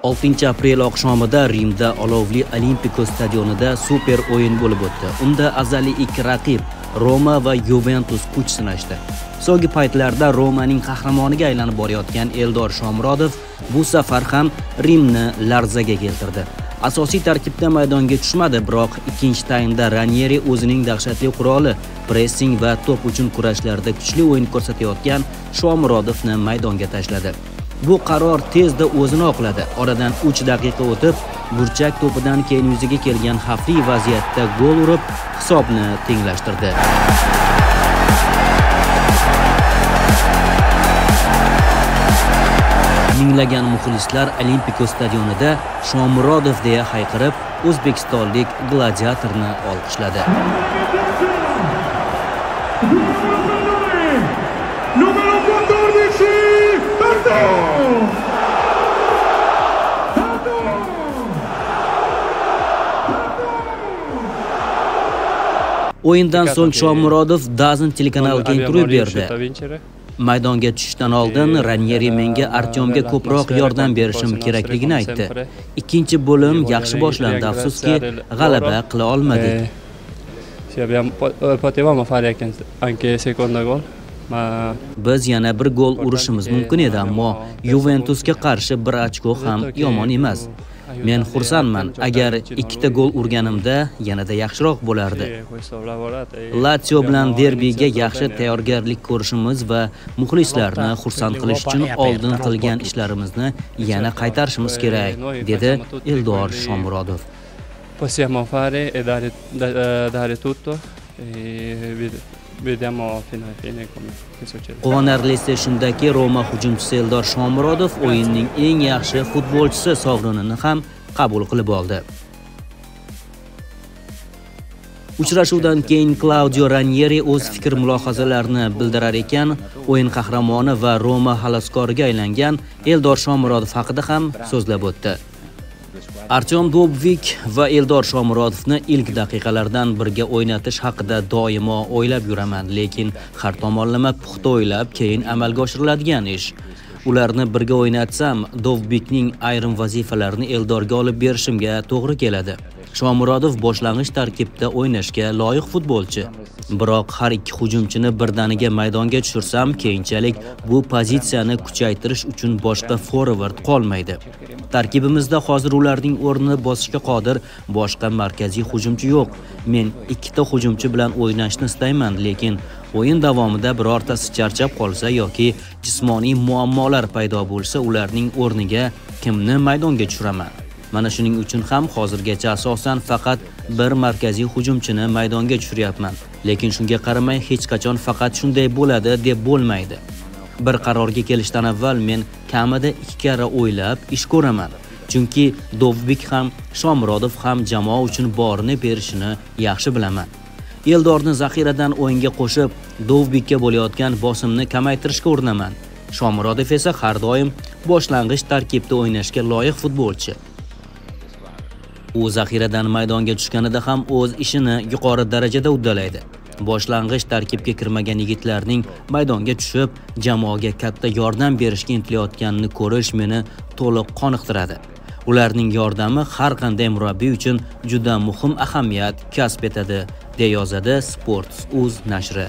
6-aprel oqshomida Rimda olovli Olimpico stadionida super o'yin bo'lib o'tdi. Unda azaliy ikki raqib Roma va Juventus kuch sinashdi. So'nggi paytlarda Romaning qahramoniga aylanib borayotgan Eldor Shomurodov bu safar ham Rimni larzaga keltirdi. Asosiy tarkibda maydonga tushmadi, biroq ikkinchi taymda Ranieri o'zining dahshatli quroli pressing va to'p uchun kurashlarda kuchli o'yin ko'rsatayotgan Shomurodovni maydonga tashladi. Bu qaror tezda o'zini oqladi. Oradan 3 daqiqa o'tib, burchak to'pidan keyin yuzaga kelgan xavfli vaziyatda gol urib, hisobni tenglashtirdi. Minglagan muxlislar Olimpico stadionida Shomurodov deya hayqirib, o'zbekistonlik gladiatorni olqishladi. O'yindan so'ng Shomurodov DAZN telekanaliga intervyu berdi. Maydonga tushishdan oldin Ranieri menga Artyomga ko'proq yordam berishim kerakligini aytdi. Ikkinchi bo'lim yaxshi boshlandi, afsuski g'alaba qila olmadik. Biz yana bir gol urishimiz mumkin edi, ammo Juventusga qarshi bir ochko ham yomon emas. Men xursandman, agar ikkita gol urganimda yanada yaxshiroq bo'lardi. Lazio bilan derbiga yaxshi tayyorgarlik ko'rishimiz va muxlislarni xursand qilish uchun oldin qilgan ishlarimizni yana qaytarishimiz kerak, dedi Eldor Shomurodov. Possiamo fare e dare tutto. Vediamo fino alla fine come succede. Quvonarlisi shundaki, Roma hujumchisi Eldor Shomurodov o'yinning eng yaxshi futbolchisi sovrinini ham qabul qilib oldi. Uchrashuvdan keyin Claudio Ranieri o'z fikr-mulohazalarini bildirar ekan, o'yin qahramoni va Roma xaloskoriga aylangan Eldor Shomurodov haqida ham so'zlab o'tdi. Artyom Dobvik va Eldor Shomurodovni ilk daqiqalardan birga o'ynatish haqida doimo o'ylab yuraman, lekin har tomonlama puxta o'ylab, keyin amalga oshiriladigan ish. Ularni birga o'ynatsam, Dobvikning ayrim vazifalarini Eldorga olib berishimga to'g'ri keladi. Shomurodov boshlang'ich tarkibda o'ynashga loyiq futbolchi. Biroq har ikki hujumchini birdaniga maydonga tushirsam, keyinchalik bu pozitsiyani kuchaytirish uchun boshqa forvard qolmaydi. Tarkibimizda hozir ularning o'rnini bosishga qodir boshqa markaziy hujumchi yo'q. Men ikkita hujumchi bilan o'ynashni istayman, lekin o'yin davomida birortasi charchab qolsa yoki jismoniy muammolar paydo bo'lsa, ularning o'rniga kimni maydonga tushiraman? Mana shuning uchun ham hozirgacha asosan faqat bir markaziy hujumchini maydonga tushiryapman. Lekin shunga qaramay hech qachon faqat shunday bo'ladi deb bo'lmaydi. Bir qarorga kelishdan avval men kamida 2 karra o'ylab ish ko'raman. Chunki Dobvik ham, Shomurodov ham jamoa uchun borini berishini yaxshi bilaman. Eldorni zaxiradan o'yinga qo'shib, Dobvikka bo'layotgan bosimni kamaytirishga urinaman. Shomurodov esa har doim boshlang'ich tarkibda o'ynashga loyiq futbolchi. U zaxiradan maydonga tushganida ham o'z ishini yuqori darajada uddalaydi. Boshlang'ich tarkibga kirmagan yigitlarning maydonga tushib, jamoaga katta yordam berishga intilayotganini ko'rish meni to'liq qoniqtiradi. Ularning yordami har qanday murabbiy uchun juda muhim ahamiyat kasb etadi, deya yozadi Sports.uz nashri.